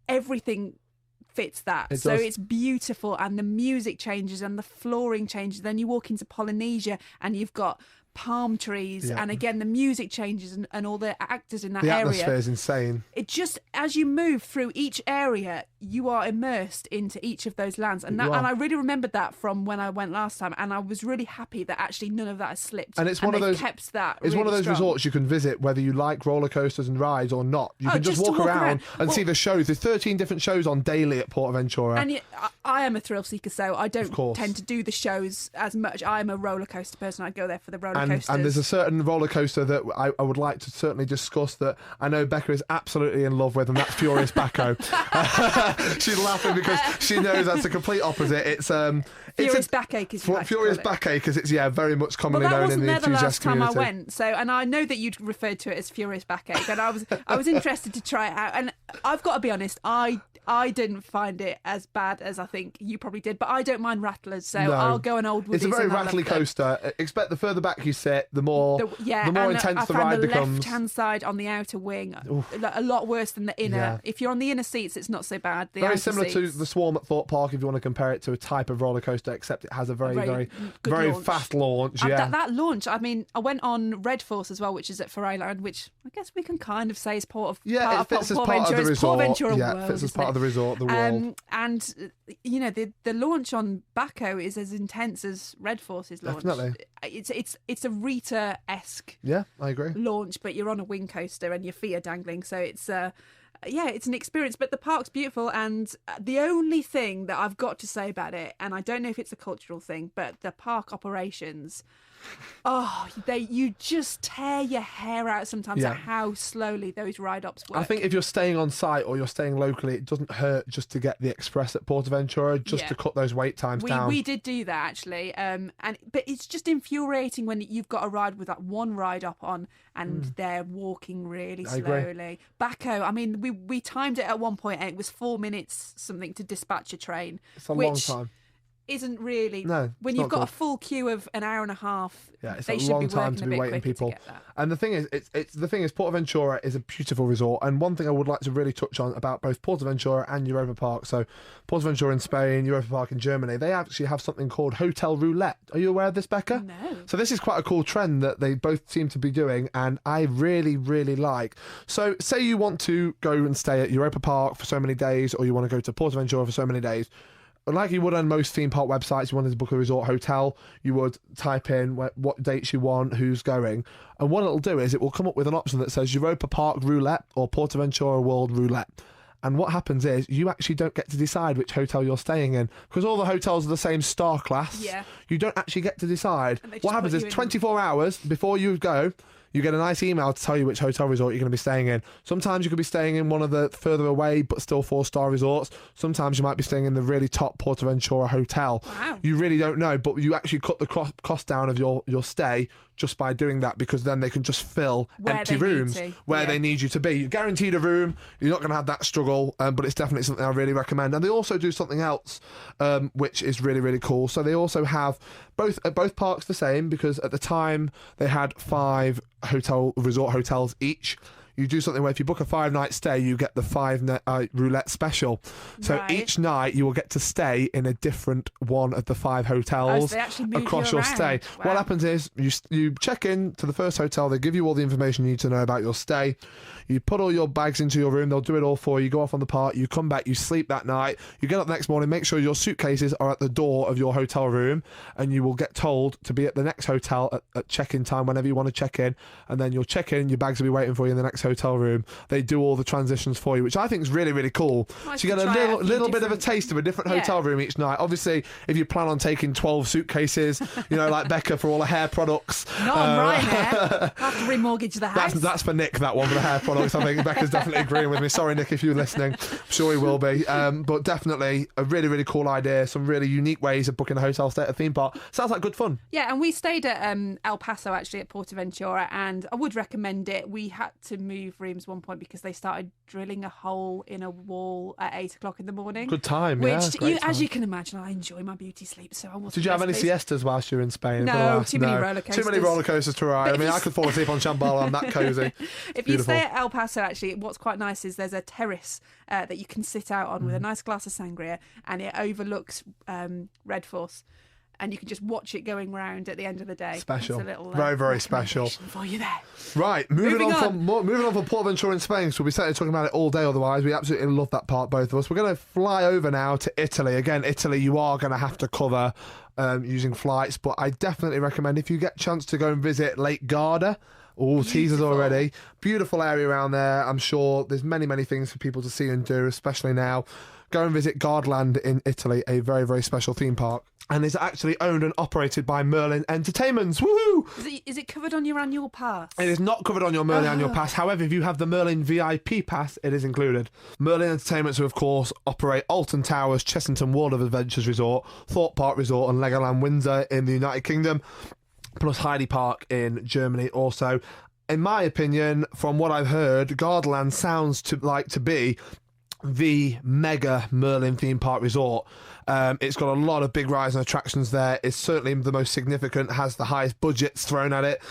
Everything fits that. So it's beautiful, and the music changes and the flooring changes. Then you walk into Polynesia and you've got palm trees, and again the music changes, and all the actors in that area. The atmosphere is insane. It just, as you move through each area, you are immersed into each of those lands, and I really remembered that from when I went last time, and I was really happy that actually none of that has slipped. And it's one of those kept that. It's really one of those strong. resorts you can visit whether you like roller coasters and rides or not. You can just walk around and see the shows. There's 13 different shows on daily at Portaventura. And I am a thrill seeker, so I don't tend to do the shows as much. I'm a roller coaster person. I go there for the roller coasters. And there's a certain roller coaster that I would like to certainly discuss that I know Becca is absolutely in love with, and that's Furious Baco. She's laughing because she knows that's the complete opposite. It's Furious Backache, as you like to Furious call it. Backache, because it's very much commonly known in the enthusiast that wasn't there the last time community. I went. So, and I know that you'd referred to it as Furious Backache, and I was interested to try it out. And I've got to be honest, I didn't find it as bad as I think you probably did, but I don't mind rattlers, so I'll go an old Woodies. It's a very and I'll rattly love them. coaster. Expect the further back you sit, the more intense the ride the becomes. left-hand side on the outer wing, a lot worse than the inner. Yeah. If you're on the inner seats, it's not so bad. The Very outer similar to seats, the Swarm at Thorpe Park, if you want to compare it to a type of roller coaster, except it has a very good launch. fast launch. That launch, I mean, I went on Red Force as well, which is at Fairyland, which I guess we can kind of say is part of it fits as part of the resort. World, It fits as part of the resort, the world. And you know, the launch on Baco is as intense as Red Force's launch. Definitely. It's a Rita-esque Yeah, I agree. launch, but you're on a wing coaster and your feet are dangling, so it's it's an experience. But the park's beautiful, and the only thing that I've got to say about it, and I don't know if it's a cultural thing, but the park operations, you just tear your hair out sometimes at how slowly those ride-ups work. I think if you're staying on site or you're staying locally, it doesn't hurt just to get the express at Portaventura, just to cut those wait times down. We did do that actually, but it's just infuriating when you've got a ride with that one ride up on and they're walking really slowly. Baco, I mean, we timed it at 1.8. It was 4 minutes something to dispatch a train. It's a long time. Isn't really when you've got a full queue of an hour and a half. It's they a should long be time to be waiting people. And the thing is, Portaventura is a beautiful resort. And one thing I would like to really touch on about both Portaventura and Europa Park. So Portaventura in Spain, Europa Park in Germany, they actually have something called Hotel Roulette. Are you aware of this, Becca? No. So this is quite a cool trend that they both seem to be doing, and I really, really like. So say you want to go and stay at Europa Park for so many days, or you want to go to Portaventura for so many days. Like you would on most theme park websites, you wanted to book a resort hotel, you would type in what dates you want, who's going, and what it'll do is it will come up with an option that says Europa Park Roulette or Portaventura World Roulette. And what happens is you actually don't get to decide which hotel you're staying in, because all the hotels are the same star class. Yeah. You don't actually get to decide. What happens is 24 hours before you go, you get a nice email to tell you which hotel resort you're going to be staying in. Sometimes you could be staying in one of the further away but still 4-star resorts. Sometimes you might be staying in the really top Portaventura hotel. Wow. You really don't know, but you actually cut the cost down of your stay just by doing that, because then they can just fill empty rooms where they need you to be. You're guaranteed a room. You're not going to have that struggle, but it's definitely something I really recommend. And they also do something else, which is really, really cool. So they also have both parks the same, because at the time they had 5 resort hotels each. You do something where if you book a 5-night stay, you get the 5-night roulette special. So each night you will get to stay in a different one of the 5 hotels across your stay. Wow. What happens is you check in to the first hotel, they give you all the information you need to know about your stay. You put all your bags into your room, they'll do it all for you. You go off on the park, you come back, you sleep that night. You get up the next morning, make sure your suitcases are at the door of your hotel room, and you will get told to be at the next hotel at check-in time whenever you want to check in. And then you'll check in, your bags will be waiting for you in the next hotel room, they do all the transitions for you, which I think is really, really cool. Nice So you to get try a out a few little bit of a different- taste of a different Yeah. hotel room each night. Obviously, if you plan on taking 12 suitcases, like Becca for all the hair products. Not on Ryanair. I have to remortgage the house. That's for Nick, that one, for the hair products. I think Becca's definitely agreeing with me. Sorry, Nick, if you're listening. I'm sure he will be. But definitely a really, really cool idea. Some really unique ways of booking a hotel stay at a theme park. Sounds like good fun. Yeah, and we stayed at El Paso, actually, at Portaventura, and I would recommend it. We had to move rooms one point because they started drilling a hole in a wall at 8 o'clock in the morning. Good time, Which, yeah. Great time. as you can imagine, I enjoy my beauty sleep, so I wasn't. Did you have best any pleased. siestas whilst you were in Spain? No, I've gotta ask. too many roller Too many coasters. roller coasters to ride. But I if mean, you I could fall asleep on Shambhala. I'm that cosy. If you Beautiful. stay at El Paso, actually, what's quite nice is there's a terrace that you can sit out on with Mm. a nice glass of sangria, and it overlooks Red Force. And you can just watch it going round at the end of the day. Special. It's a little, Very, very special. recommendation for you there. Right, moving on on. from Portaventura in Spain, so we'll be certainly talking about it all day otherwise. We absolutely love that part, both of us. We're going to fly over now to Italy. Again, Italy, you are going to have to cover using flights, but I definitely recommend if you get a chance to go and visit Lake Garda. Oh, teasers already. Beautiful area around there. I'm sure there's many, many things for people to see and do, especially now. Go and visit Gardaland in Italy, a very, very special theme park. And is actually owned and operated by Merlin Entertainments. Woohoo! Is it covered on your annual pass? It is not covered on your Merlin annual pass. However, if you have the Merlin VIP pass, it is included. Merlin Entertainments, who of course operate Alton Towers, Chessington World of Adventures Resort, Thorpe Park Resort, and Legoland Windsor in the United Kingdom, plus Heidi Park in Germany also. In my opinion, from what I've heard, Gardaland sounds to be the mega Merlin theme park resort. It's got a lot of big rides and attractions there. It's certainly the most significant, has the highest budgets thrown at it.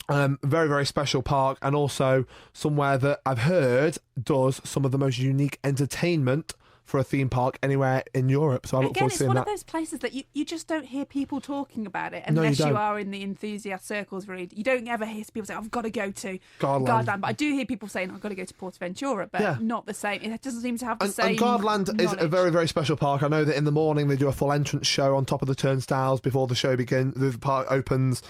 Very, very special park, and also somewhere that I've heard does some of the most unique entertainment for a theme park anywhere in Europe. So I look forward to it's seeing one that. of those places that you just don't hear people talking about it No, you unless you don't. are in the enthusiast circles. Really, you don't ever hear people say, "I've got to go to Gardaland. Gardaland," but I do hear people saying, "I've got to go to Portaventura," but Yeah. not the same. It doesn't seem to have the And same. Gardaland is a knowledge. very, very special park. I know that in the morning they do a full entrance show on top of the turnstiles before the show begins. The park opens.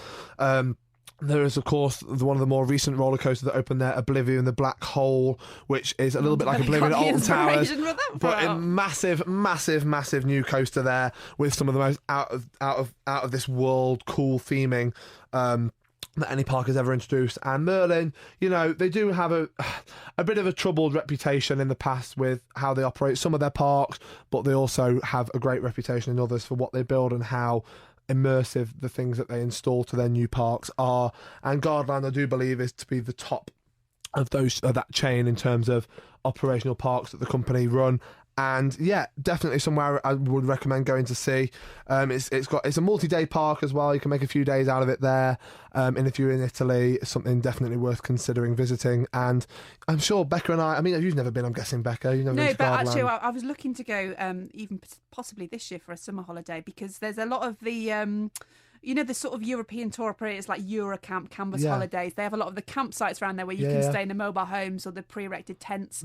There is, of course, one of the more recent roller coasters that opened there, Oblivion, the Black Hole, which is a little bit like They Oblivion at got the Alton Towers, inspiration for that but a part. massive, massive, massive new coaster there with some of the most out of this world cool theming. That any park has ever introduced. And Merlin, they do have a bit of a troubled reputation in the past with how they operate some of their parks, but they also have a great reputation in others for what they build and how immersive the things that they install to their new parks are. And Gardaland, I do believe, is to be the top of that chain in terms of operational parks that the company run. And yeah, definitely somewhere I would recommend going to see. It's a multi-day park as well. You can make a few days out of it there. And if you're in Italy, it's something definitely worth considering visiting. And I'm sure Becca and I mean, you've never been, I'm guessing, Becca. You've never been No, to but Gardaland. actually, I was looking to go even possibly this year for a summer holiday because there's a lot of the. The sort of European tour operators like Eurocamp, Canvas Yeah. Holidays, they have a lot of the campsites around there where you Yeah, can yeah. stay in the mobile homes or the pre-erected tents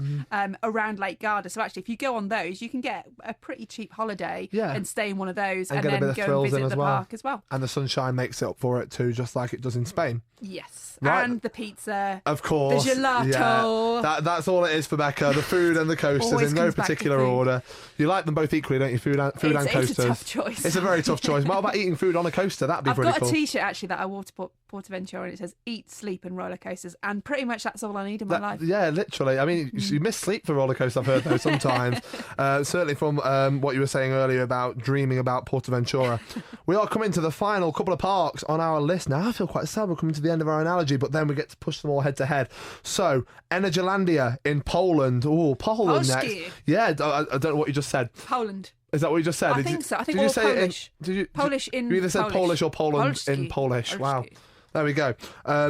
around Lake Garda. So actually, if you go on those, you can get a pretty cheap holiday Yeah. and stay in one of those And and get a then bit of go and thrills in visit as the well. park as well. And the sunshine makes it up for it too, just like it does in Spain. Yes. Right. And the pizza. Of course. The gelato. Yeah. That's all it is for Becca. The food and the coasters Always in no comes back to particular food. order. You like them both equally, don't you? Food and coasters. It's a tough choice. It's a very tough choice. What about eating food on a coaster? That'd be I've pretty got cool. a T-shirt actually that I wore to Portaventura and it says "Eat, sleep, and roller coasters," and pretty much that's all I need in my life. Yeah, literally. I mean, you miss sleep for roller coasters, I've heard though sometimes. Certainly from what you were saying earlier about dreaming about Portaventura. We are coming to the final couple of parks on our list now. I feel quite sad we're coming to the end of our analogy, but then we get to push them all head to head. So, Energylandia in Poland. Oh, Poland Polski. next. Yeah, I don't know what you just said. Poland. Is that what you just said? I Did think you- so. I think did you all say it Polish. Polish in You either said Polish or Poland in Polski. Polish. Wow. Polski. There we go.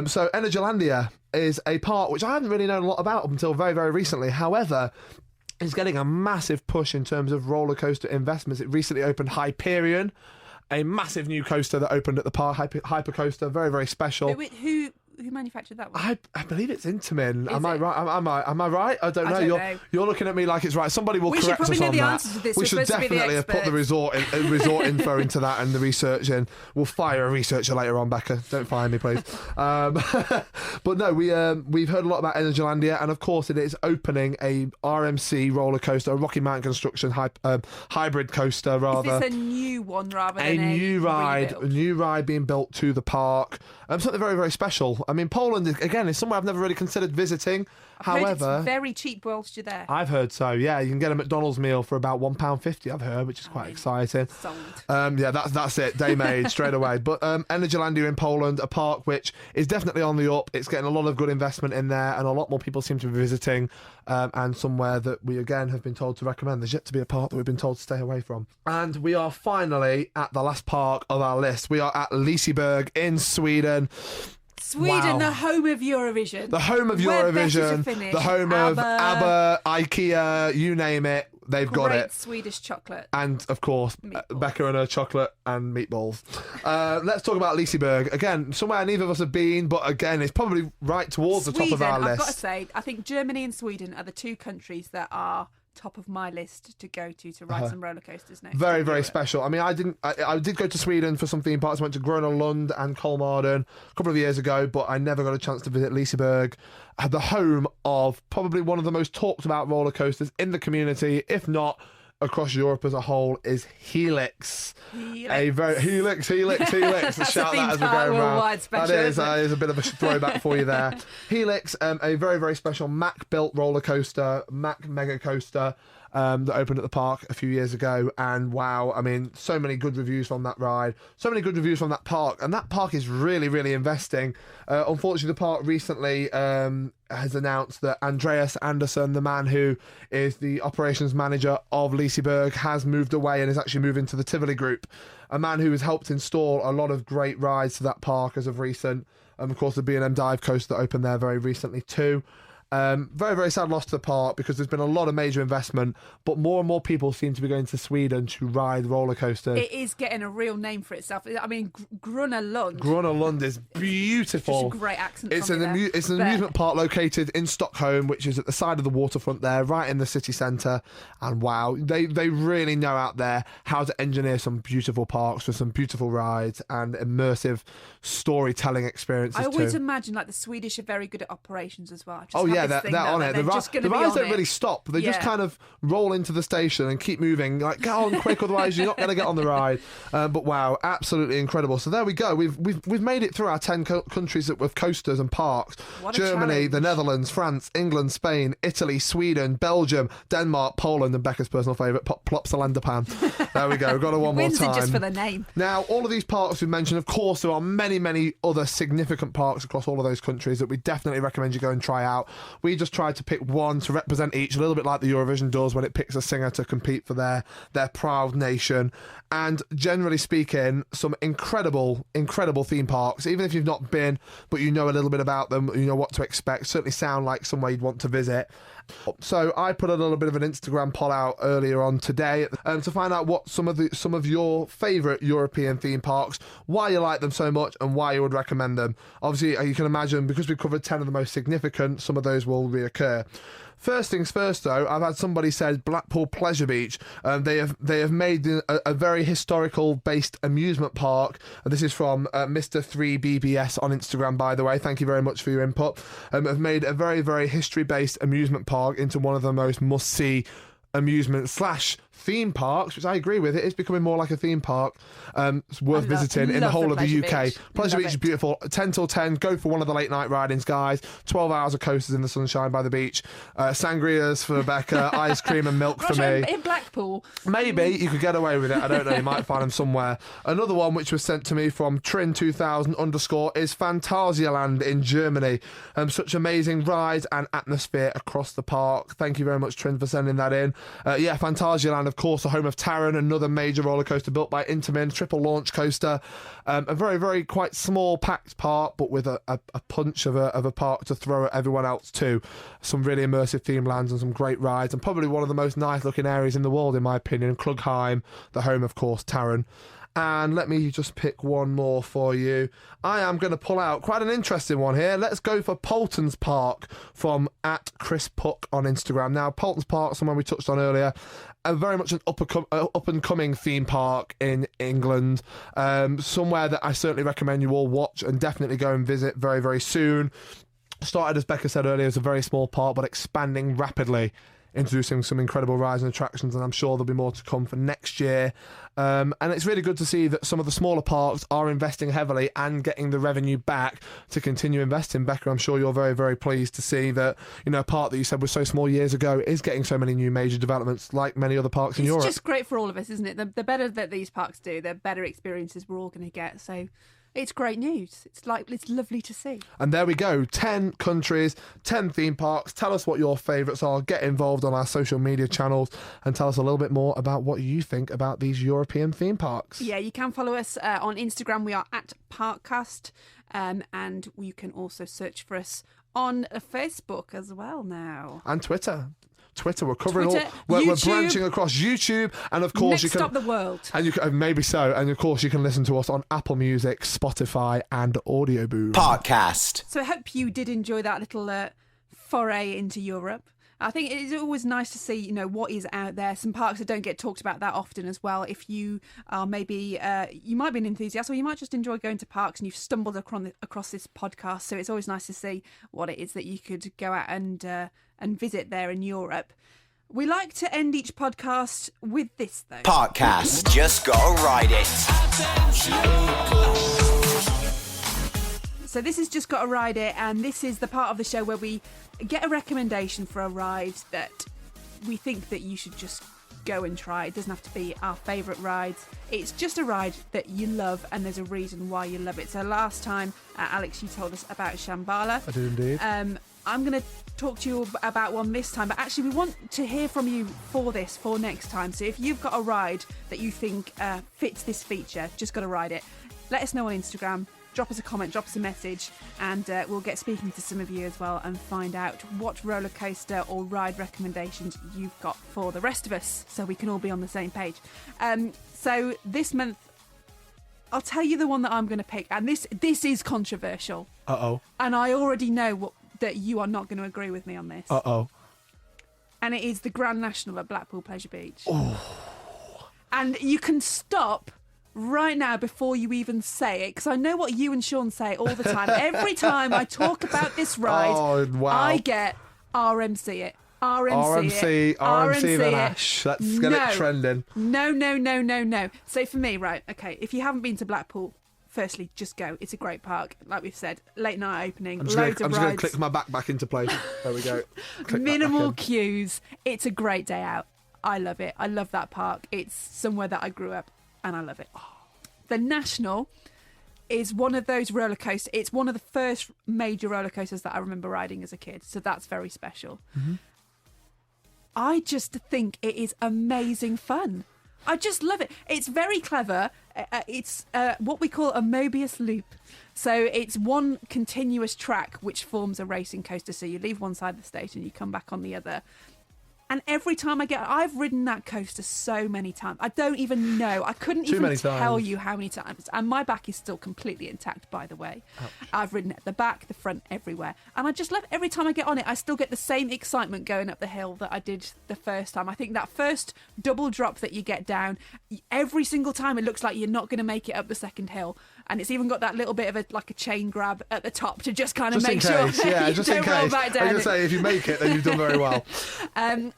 So Energylandia is a park which I hadn't really known a lot about up until very, very recently. However, it's getting a massive push in terms of roller coaster investments. It recently opened Hyperion, a massive new coaster that opened at the park, Hypercoaster, very, very special. But who who manufactured that one? I believe it's Intamin. Am it? I right? Am I right? I don't know. You're looking at me like it's right. Somebody will correct us on that. We should probably know the answers to this. We should definitely have put the resort info into that and the research in. We'll fire a researcher later on, Becca. Don't fire me, please. But no, we've heard a lot about Energylandia, and of course it is opening a RMC roller coaster, a Rocky Mountain Construction hybrid coaster, rather. Is this a new one rather than a new ride? rebuild? A new ride being built to the park. Something very, very special. I mean, Poland, again, is somewhere I've never really considered visiting. However, it's very cheap whilst you're there. I've heard so, yeah. You can get a McDonald's meal for about £1.50, I've heard, which is quite exciting. Sold. Yeah, that's it. Day made, straight away. But Energylandia in Poland, a park which is definitely on the up. It's getting a lot of good investment in there, and a lot more people seem to be visiting, and somewhere that we, again, have been told to recommend. There's yet to be a park that we've been told to stay away from. And we are finally at the last park of our list. We are at Liseberg in Sweden. Sweden, wow. The home of Eurovision. The home of Eurovision. The home of ABBA, IKEA, you name it. They've got it. Great Swedish chocolate. And, of course, meatballs. Becca and her chocolate and meatballs. Let's talk about Liseberg. Again, somewhere neither of us have been, but again, it's probably right towards the top of our list. I've got to say, I think Germany and Sweden are the two countries that are top of my list to go to ride some roller coasters next. Very, very special. I mean, I did go to Sweden for some theme parks. I went to Gröna Lund and Kolmården a couple of years ago, but I never got a chance to visit Liseberg, the home of probably one of the most talked about roller coasters in the community, if not across Europe as a whole, is Helix. Helix. Shout that as we're going around. That is a bit of a throwback for you there. Helix, a very, very special Mack-built roller coaster, Mack Mega Coaster, that opened at the park a few years ago, and wow, I mean, so many good reviews from that ride, so many good reviews from that park, and that park is really, really investing. Unfortunately, the park recently has announced that Andreas Andersson, the man who is the operations manager of Liseberg, has moved away and is actually moving to the Tivoli Group, a man who has helped install a lot of great rides to that park as of recent. Of course, the B&M Dive Coaster that opened there very recently too. Very, very sad loss to the park because there's been a lot of major investment, but more and more people seem to be going to Sweden to ride roller coasters. It is getting a real name for itself. I mean, Gröna Lund. Gröna Lund is beautiful. Just a great accent. It's an amusement park located in Stockholm, which is at the side of the waterfront there, right in the city centre. And wow, they really know out there how to engineer some beautiful parks with some beautiful rides and immersive storytelling experiences. I always too. imagine like the Swedish are very good at operations as well. Yeah, they're on it. The rides don't really stop. They just kind of roll into the station and keep moving. Like, get on quick, otherwise you're not going to get on the ride. But wow, absolutely incredible. So there we go. We've made it through our 10 countries with coasters and parks. Germany, the Netherlands, France, England, Spain, Italy, Sweden, Belgium, Denmark, Poland, and Becca's personal favourite, Plopsalandapan. There we go. We've got it one more time. Just for the name. Now, all of these parks we've mentioned, of course, there are many, many other significant parks across all of those countries that we definitely recommend you go and try out. We just tried to pick one to represent each, a little bit like the Eurovision does when it picks a singer to compete for their proud nation. And generally speaking, some incredible, incredible theme parks. Even if you've not been, but you know a little bit about them, you know what to expect, certainly sound like somewhere you'd want to visit. So I put a little bit of an Instagram poll out earlier on today to find out what some of your favourite European theme parks, why you like them so much, and why you would recommend them. Obviously, you can imagine, because we've covered 10 of the most significant, some of those will reoccur. First things first, though, I've had somebody said Blackpool Pleasure Beach. They have made a very historical-based amusement park. And this is from Mr. 3BBS on Instagram, by the way. Thank you very much for your input. Have made a very, very history-based amusement park into one of the most must-see amusement / theme parks, which I agree with. It is becoming more like a theme park. It's worth visiting in the whole of the UK. Pleasure Beach is beautiful. 10 till 10. Go for one of the late night ridings, guys. 12 hours of coasters in the sunshine by the beach. Sangrias for Becca. Ice cream and milk for me. In Blackpool. Maybe you could get away with it. I don't know. You might find them somewhere. Another one which was sent to me from Trin2000_ is Phantasialand in Germany. Such amazing rides and atmosphere across the park. Thank you very much, Trin, for sending that in. Phantasialand, of course, the home of Taron, another major roller coaster built by Intamin, triple launch coaster. A very, very quite small, packed park, but with a punch of a park to throw at everyone else too. Some really immersive theme lands and some great rides, and probably one of the most nice looking areas in the world, in my opinion. Klugheim, the home, of course, Taron. And let me just pick one more for you. I am going to pull out quite an interesting one here. Let's go for Poulton's Park from @ChrisPuck on Instagram. Now, Poulton's Park, someone we touched on earlier, very much an up-and-coming theme park in England. Somewhere that I certainly recommend you all watch and definitely go and visit very, very soon. Started, as Becca said earlier, as a very small park, but expanding rapidly, introducing some incredible rides and attractions, and I'm sure there'll be more to come for next year. And it's really good to see that some of the smaller parks are investing heavily and getting the revenue back to continue investing. Becca, I'm sure you're very, very pleased to see that, you know, a park that you said was so small years ago is getting so many new major developments like many other parks in Europe. It's just great for all of us, isn't it? The better that these parks do, the better experiences we're all going to get. So it's great news. It's lovely to see. And there we go. 10 countries, 10 theme parks. Tell us what your favourites are. Get involved on our social media channels and tell us a little bit more about what you think about these European theme parks. Yeah, you can follow us on Instagram. We are @Parkcast. And you can also search for us on Facebook as well now. And Twitter, we're covering Twitter, all. We're branching across YouTube, and of course you can stop the world. And you can, maybe so. And of course you can listen to us on Apple Music, Spotify, and Audio Boom. Parkcast. So I hope you did enjoy that little foray into Europe. I think it's always nice to see, you know, what is out there. Some parks that don't get talked about that often as well. If you are maybe, you might be an enthusiast, or you might just enjoy going to parks and you've stumbled across this podcast. So it's always nice to see what it is that you could go out and visit there in Europe. We like to end each podcast with this, though. Parkcast. Just gotta ride it. So this has just got to ride it, and this is the part of the show where we get a recommendation for a ride that we think that you should just go and try. It doesn't have to be our favourite rides. It's just a ride that you love, and there's a reason why you love it. So last time, Alex, you told us about Shambhala. I did indeed. I'm going to talk to you about one this time, but actually we want to hear from you for next time. So if you've got a ride that you think fits this feature, just got to ride it. Let us know on Instagram. Drop us a comment, drop us a message, and we'll get speaking to some of you as well and find out what roller coaster or ride recommendations you've got for the rest of us, so we can all be on the same page. So this month, I'll tell you the one that I'm going to pick, and this is controversial. Uh-oh. And I already know that you are not going to agree with me on this. Uh-oh. And it is the Grand National at Blackpool Pleasure Beach. Oh. And you can stop right now before you even say it, because I know what you and Sean say all the time. Every time I talk about this ride, I get RMC it. RMC the Nash. Let's get it trending. No. So for me, right, okay, if you haven't been to Blackpool, firstly, just go. It's a great park. Like we've said, late night opening, loads of rides. I'm just going to click my back into place. There we go. Minimal queues. It's a great day out. I love it. I love that park. It's somewhere that I grew up, and I love it. The National is one of those roller coasters. It's one of the first major roller coasters that I remember riding as a kid, so that's very special. Mm-hmm. I just think it is amazing fun. I just love it. It's very clever. It's what we call a Mobius loop. So it's one continuous track which forms a racing coaster. So you leave one side of the station, you come back on the other. And every time I've ridden that coaster so many times. I don't even know. I couldn't even tell you how many times. And my back is still completely intact, by the way. Ouch. I've ridden it at the back, the front, everywhere. And I just love every time I get on it, I still get the same excitement going up the hill that I did the first time. I think that first double drop that you get down, every single time it looks like you're not going to make it up the second hill. And it's even got that little bit of a chain grab at the top to just kind of make sure you don't roll back down. I was going to say, if you make it, then you've done very well. And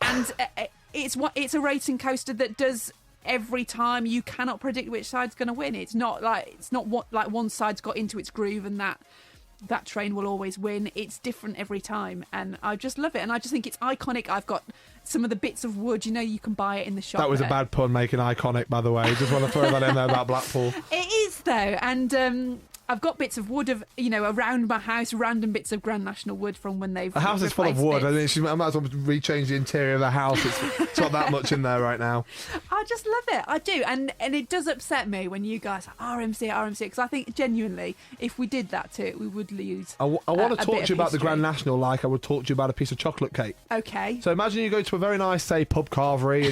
it's a racing coaster that does every time. You cannot predict which side's going to win. It's not like one side's got into its groove and that train will always win. It's different every time, and I just love it. And I just think it's iconic. I've got some of the bits of wood, you can buy it in the shop. That was a bad pun, making iconic, by the way. Just want to throw that in there about Blackpool. It is though, and I've got bits of wood around my house, random bits of Grand National wood from when they've. The house is full of wood. Bits. I might as well rechange the interior of the house. It's got that much in there right now. I just love it. I do, and it does upset me when you guys are RMC, because I think genuinely, if we did that to it, we would lose. I want to talk to you about the Grand National like I would talk to you about a piece of chocolate cake. Okay. So imagine you go to a very nice, say, pub carvery,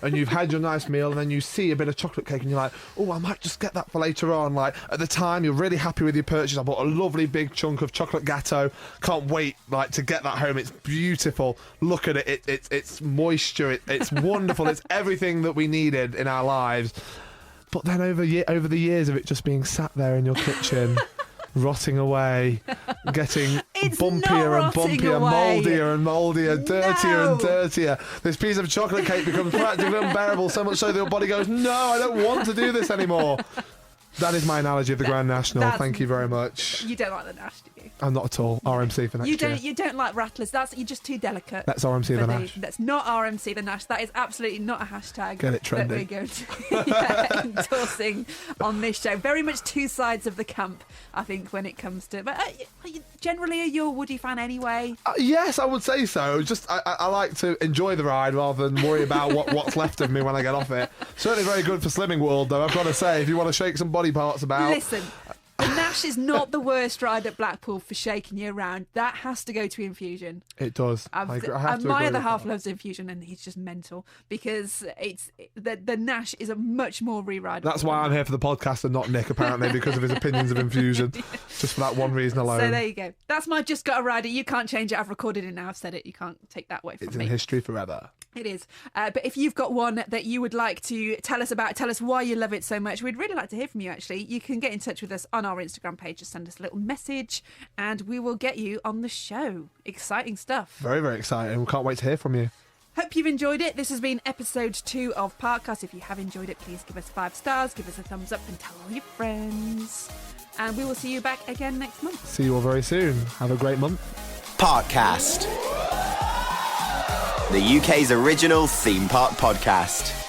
and you've had your nice meal, and then you see a bit of chocolate cake, and you're like, oh, I might just get that for later on. Like at the time, you're really happy with your purchase. I bought a lovely big chunk of chocolate gâteau. Can't wait to get that home. It's beautiful. Look at it. It's moisture. It's wonderful. It's everything that we needed in our lives. But then over the years of it just being sat there in your kitchen, rotting away, getting bumpier and bumpier, mouldier and mouldier, dirtier and dirtier. This piece of chocolate cake becomes practically unbearable, so much so that your body goes, no, I don't want to do this anymore. That is my analogy of the Grand National. Thank you very much. You don't like the Nash, do you? I'm not at all. RMC for next year. You don't like rattlers. You're just too delicate. That's RMC the Nash. That's not RMC the Nash. That is absolutely not a hashtag. Get it trendy. That we're going to endorsing on this show. Very much two sides of the camp, I think, when it comes to. But generally, are you a Woody fan anyway? Yes, I would say so. Just I like to enjoy the ride rather than worry about what's left of me when I get off it. Certainly very good for Slimming World, though. I've got to say, if you want to shake some body parts about. Listen. The Nash is not the worst ride at Blackpool for shaking you around. That has to go to Infusion. It does. My other half loves Infusion, and he's just mental because the Nash is a much more re-ride. That's why I'm here for the podcast and not Nick, apparently, because of his opinions of Infusion. Just for that one reason alone. So there you go. That's my Just Got to Ride It. You can't change it. I've recorded it now. I've said it. You can't take that away from me. It's in history forever. It is. But if you've got one that you would like to tell us about, tell us why you love it so much, we'd really like to hear from you, actually. You can get in touch with us on our Instagram page. Just send us a little message and we will get you on the show. Exciting stuff. Very, very exciting. We can't wait to hear from you. Hope you've enjoyed it. This has been episode 2 of Parkcast. If you have enjoyed it, please give us 5 stars, give us a thumbs up and tell all your friends. And we will see you back again next month. See you all very soon. Have a great month. Parkcast, the UK's original theme park podcast.